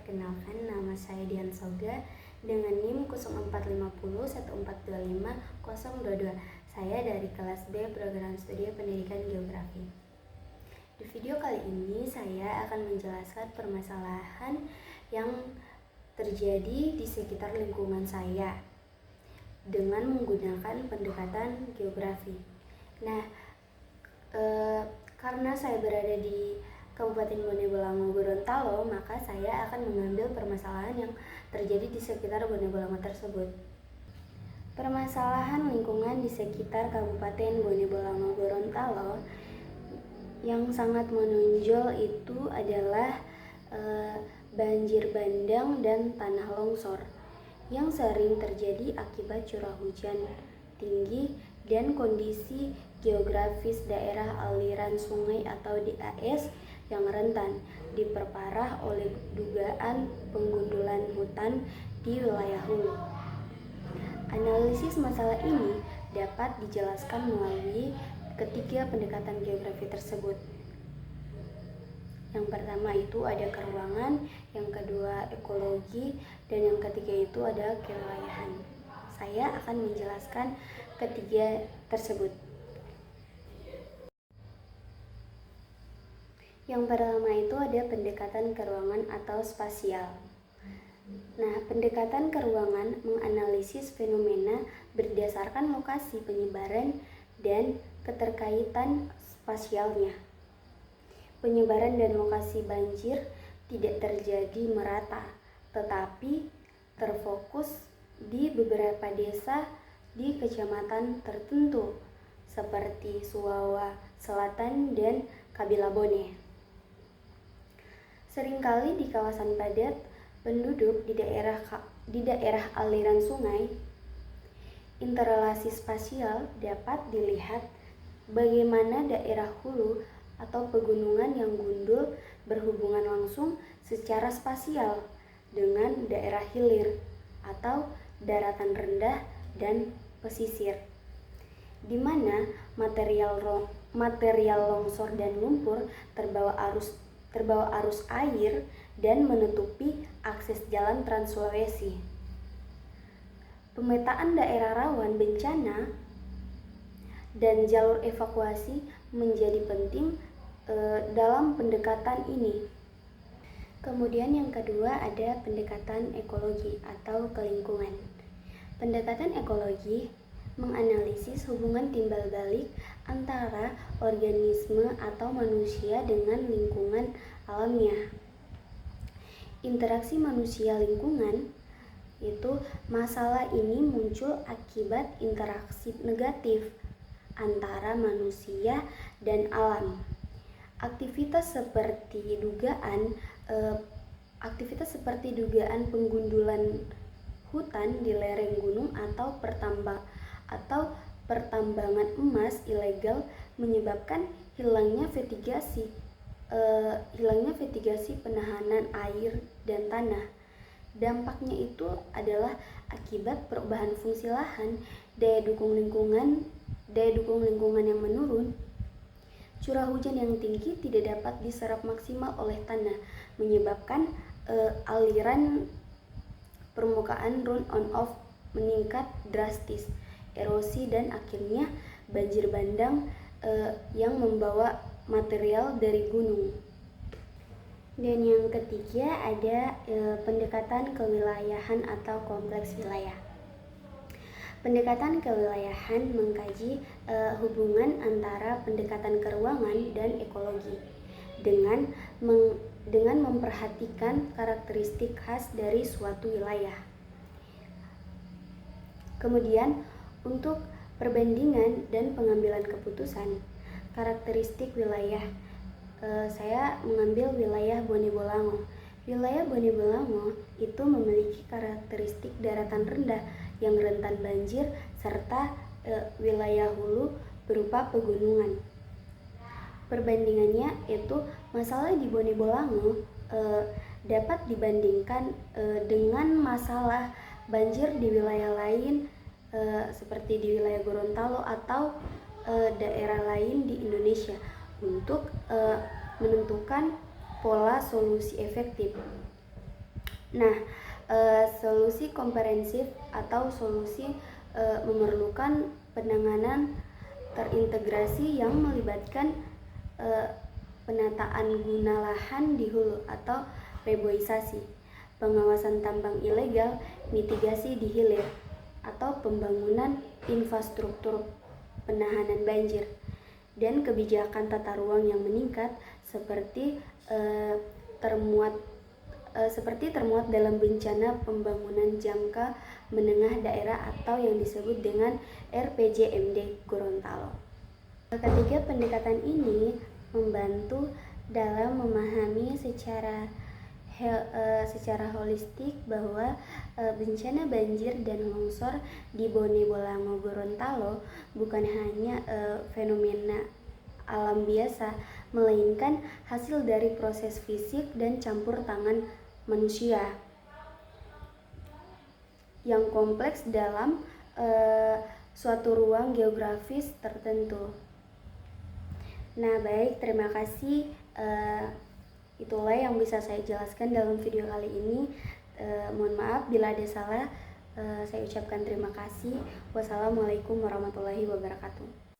Perkenalkan, nama saya Dian Soga dengan NIM 045014250022. Saya dari kelas B Program Studi Pendidikan Geografi. Di video kali ini saya akan menjelaskan permasalahan yang terjadi di sekitar lingkungan saya dengan menggunakan pendekatan geografi. Nah, karena saya berada di Kabupaten Bone Bolango, Gorontalo, maka saya akan mengambil permasalahan yang terjadi di sekitar Bone Bolango tersebut. Permasalahan lingkungan di sekitar Kabupaten Bone Bolango, Gorontalo yang sangat menonjol itu adalah banjir bandang dan tanah longsor yang sering terjadi akibat curah hujan tinggi dan kondisi geografis daerah aliran sungai atau DAS yang rentan diperparah oleh dugaan penggundulan hutan di wilayah hulu. Analisis masalah ini dapat dijelaskan melalui ketiga pendekatan geografi tersebut. Yang pertama itu ada keruangan, yang kedua ekologi, dan yang ketiga itu ada kewilayahan. Saya akan menjelaskan ketiga tersebut. Yang pertama itu ada pendekatan keruangan atau spasial. Nah, pendekatan keruangan menganalisis fenomena berdasarkan lokasi penyebaran dan keterkaitan spasialnya. Penyebaran dan lokasi banjir tidak terjadi merata, tetapi terfokus di beberapa desa di kecamatan tertentu seperti Suwawa Selatan dan Kabilabone. Seringkali di kawasan padat penduduk di daerah aliran sungai, interrelasi spasial dapat dilihat bagaimana daerah hulu atau pegunungan yang gundul berhubungan langsung secara spasial dengan daerah hilir atau daratan rendah dan pesisir, di mana material longsor dan lumpur terbawa arus air dan menutupi akses jalan Trans Sulawesi. Pemetaan daerah rawan bencana dan jalur evakuasi menjadi penting dalam pendekatan ini. Kemudian yang kedua ada pendekatan ekologi atau kelingkungan. Pendekatan ekologi menganalisis hubungan timbal balik antara organisme atau manusia dengan lingkungan alamnya. Interaksi manusia lingkungan itu masalah ini muncul akibat interaksi negatif antara manusia dan alam. Aktivitas seperti dugaan penggundulan hutan di lereng gunung atau pertambangan emas ilegal menyebabkan hilangnya vetigasi penahanan air dan tanah. Dampaknya itu adalah akibat perubahan fungsi lahan, daya dukung lingkungan yang menurun. Curah hujan yang tinggi tidak dapat diserap maksimal oleh tanah, menyebabkan aliran permukaan run-on-off meningkat drastis, erosi, dan akhirnya banjir bandang yang membawa material dari gunung. Dan yang ketiga ada pendekatan kewilayahan atau kompleks wilayah. Pendekatan kewilayahan mengkaji hubungan antara pendekatan keruangan dan ekologi dengan memperhatikan karakteristik khas dari suatu wilayah. Kemudian untuk perbandingan dan pengambilan keputusan, karakteristik wilayah, saya mengambil wilayah Bone Bolango. Wilayah Bone Bolango itu memiliki karakteristik daratan rendah yang rentan banjir serta wilayah hulu berupa pegunungan. Perbandingannya itu masalah di Bone Bolango dapat dibandingkan dengan masalah banjir di wilayah lain seperti di wilayah Gorontalo atau daerah lain di Indonesia untuk menentukan pola solusi efektif. Nah, solusi komprehensif atau solusi memerlukan penanganan terintegrasi yang melibatkan penataan guna lahan di hulu atau reboisasi, pengawasan tambang ilegal, mitigasi di hilir, atau pembangunan infrastruktur penahanan banjir, dan kebijakan tata ruang yang meningkat seperti termuat dalam bencana pembangunan jangka menengah daerah atau yang disebut dengan RPJMD Gorontalo. Ketiga pendekatan ini membantu dalam memahami secara holistik bahwa bencana banjir dan longsor di Bone Bolango Gorontalo bukan hanya fenomena alam biasa, melainkan hasil dari proses fisik dan campur tangan manusia yang kompleks dalam suatu ruang geografis tertentu. Nah, baik, terima kasih. Itulah yang bisa saya jelaskan dalam video kali ini. Mohon maaf bila ada salah. Saya ucapkan terima kasih. Wassalamualaikum warahmatullahi wabarakatuh.